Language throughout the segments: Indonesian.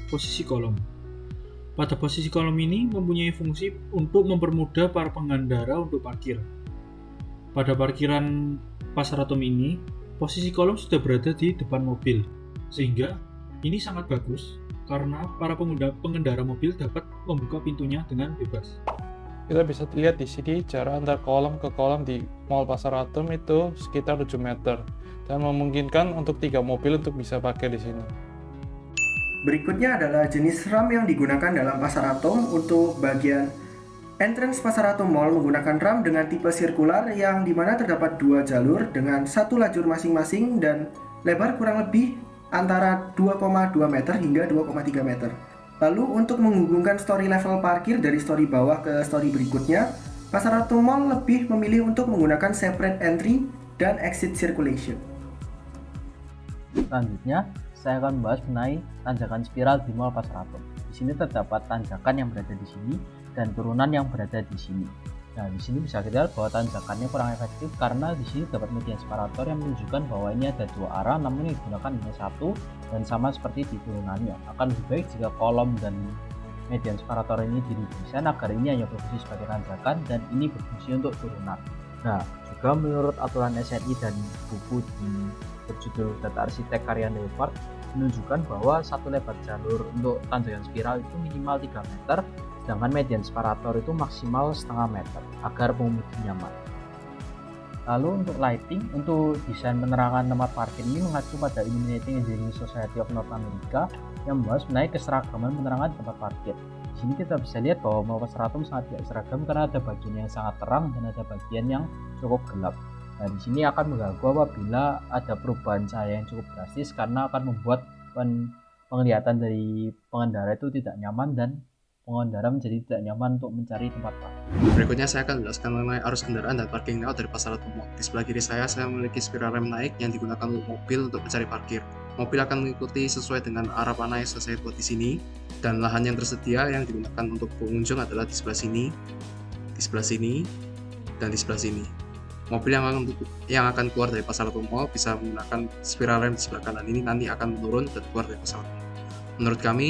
posisi kolom. Pada posisi kolom ini mempunyai fungsi untuk mempermudah para pengendara untuk parkir. Pada parkiran Pasar Atom ini, posisi kolom sudah berada di depan mobil, sehingga ini sangat bagus karena para pengendara mobil dapat membuka pintunya dengan bebas. Kita bisa lihat di sini jarak antar kolom ke kolom di Mall Pasar Atom itu sekitar 7 meter dan memungkinkan untuk 3 mobil untuk bisa parkir di sini. Berikutnya adalah jenis RAM yang digunakan dalam Pasar Atom. Untuk bagian entrance Pasar Atom Mall menggunakan RAM dengan tipe sirkular yang dimana terdapat 2 jalur dengan 1 lajur masing-masing dan lebar kurang lebih antara 2,2 meter hingga 2,3 meter. Lalu untuk menghubungkan story level parkir dari story bawah ke story berikutnya, Pasar Atom Mall lebih memilih untuk menggunakan separate entry dan exit circulation. Selanjutnya, saya akan membahas mengenai tanjakan spiral di Mall Pasar Atom. Di sini terdapat tanjakan yang berada di sini dan turunan yang berada di sini. Nah, di sini bisa kita lihat bahwa tanjakannya kurang efektif karena di sini terdapat median separator yang menunjukkan bahwa ini ada 2 arah, namun yang digunakan hanya 1 dan sama seperti di turunannya. Akan lebih baik jika kolom dan median separator ini didesain agar ini hanya berfungsi sebagai tanjakan dan ini berfungsi untuk turunan. Nah, juga menurut aturan SNI dan buku berjudul Data Arsitek karya Leopard menunjukkan bahwa satu lebar jalur untuk tanjakan spiral itu minimal 3 meter, sedangkan median separator itu maksimal setengah meter agar pengemudi nyaman. Lalu untuk lighting, untuk desain penerangan tempat parkir ini mengacu pada Illuminating Engineering Society of North America yang membahas mengenai keseragaman penerangan tempat parkir. Di sini kita bisa lihat bahwa Mall Pasar Atom sangat tidak seragam karena ada bagian yang sangat terang dan ada bagian yang cukup gelap. Nah, di sini akan mengganggu apabila ada perubahan cahaya yang cukup drastis karena akan membuat penglihatan dari pengendara itu tidak nyaman dan pengendara menjadi tidak nyaman untuk mencari tempat parkir. Berikutnya saya akan menjelaskan mengenai arus kendaraan dan parking layout dari Pasar Atom Mall. Di sebelah kiri saya memiliki spiral rem naik yang digunakan untuk mobil untuk mencari parkir. Mobil akan mengikuti sesuai dengan arah panah yang saya buat di sini, dan lahan yang tersedia yang digunakan untuk pengunjung adalah di sebelah sini, dan di sebelah sini. Mobil yang akan keluar dari Pasar Atom Mall bisa menggunakan spiral rem di sebelah kanan ini nanti akan menurun dan keluar dari Pasar Atom Mall. Menurut kami,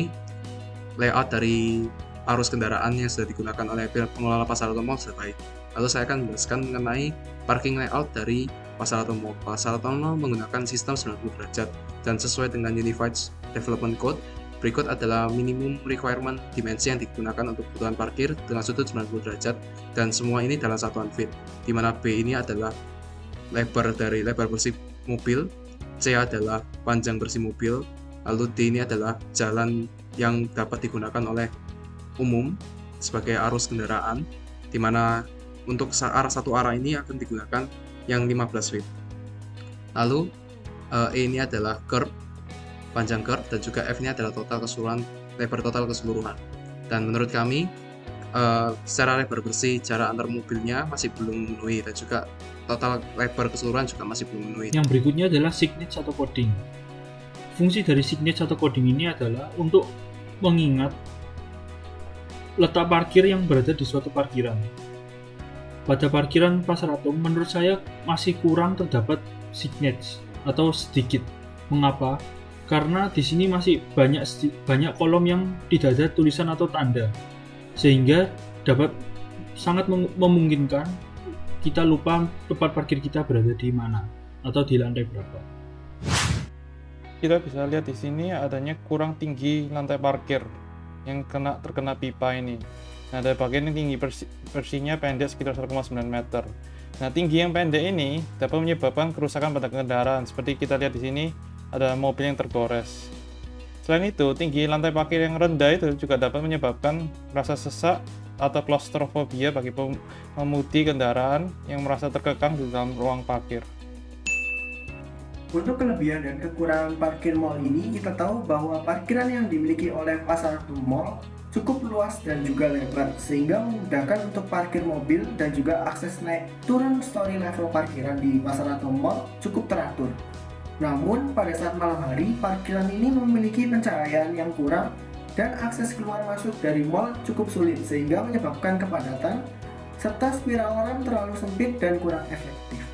layout dari arus kendaraan yang sudah digunakan oleh pengelola Pasar Atom Mall sudah baik. Lalu saya akan menjelaskan mengenai parking layout dari Pasar Atom Mall. Pasar Atom Mall menggunakan sistem 90 derajat dan sesuai dengan Unified Development Code. Berikut adalah minimum requirement dimensi yang digunakan untuk kebutuhan parkir dengan sudut 90 derajat dan semua ini dalam satuan feet, di mana B ini adalah lebar bersih mobil, C adalah panjang bersih mobil, lalu D ini adalah jalan yang dapat digunakan oleh umum sebagai arus kendaraan, di mana untuk satu arah ini akan digunakan yang 15 feet. Lalu E ini adalah curb, panjang curb, dan juga F ini adalah lebar total keseluruhan. Dan menurut kami secara lebar bersih jarak antar mobilnya masih belum memenuhi dan juga total lebar keseluruhan juga masih belum memenuhi. Yang berikutnya adalah signage atau coding. Fungsi dari signage atau coding ini adalah untuk mengingat letak parkir yang berada di suatu parkiran. Pada parkiran Pasar Atom, menurut saya masih kurang terdapat signage atau sedikit. Mengapa? Karena di sini masih banyak kolom yang tidak ada tulisan atau tanda, sehingga dapat sangat memungkinkan kita lupa tempat parkir kita berada di mana atau di lantai berapa. Kita bisa lihat di sini adanya kurang tinggi lantai parkir yang terkena pipa ini. Nah, ada bagian yang tinggi bersihnya pendek sekitar 1,9 meter. Nah, tinggi yang pendek ini dapat menyebabkan kerusakan pada kendaraan. Seperti kita lihat di sini, ada mobil yang tergores. Selain itu, tinggi lantai parkir yang rendah itu juga dapat menyebabkan rasa sesak atau klaustrofobia bagi pengemudi kendaraan yang merasa terkekang di dalam ruang parkir. Untuk kelebihan dan kekurangan parkir mall ini, kita tahu bahwa parkiran yang dimiliki oleh Pasar Atom Mall cukup luas dan juga lebar, sehingga memudahkan untuk parkir mobil dan juga akses naik turun story level parkiran di Pasar Atom Mall cukup teratur. Namun, pada saat malam hari, parkiran ini memiliki pencahayaan yang kurang dan akses keluar masuk dari mall cukup sulit, sehingga menyebabkan kepadatan serta spiral rem terlalu sempit dan kurang efektif.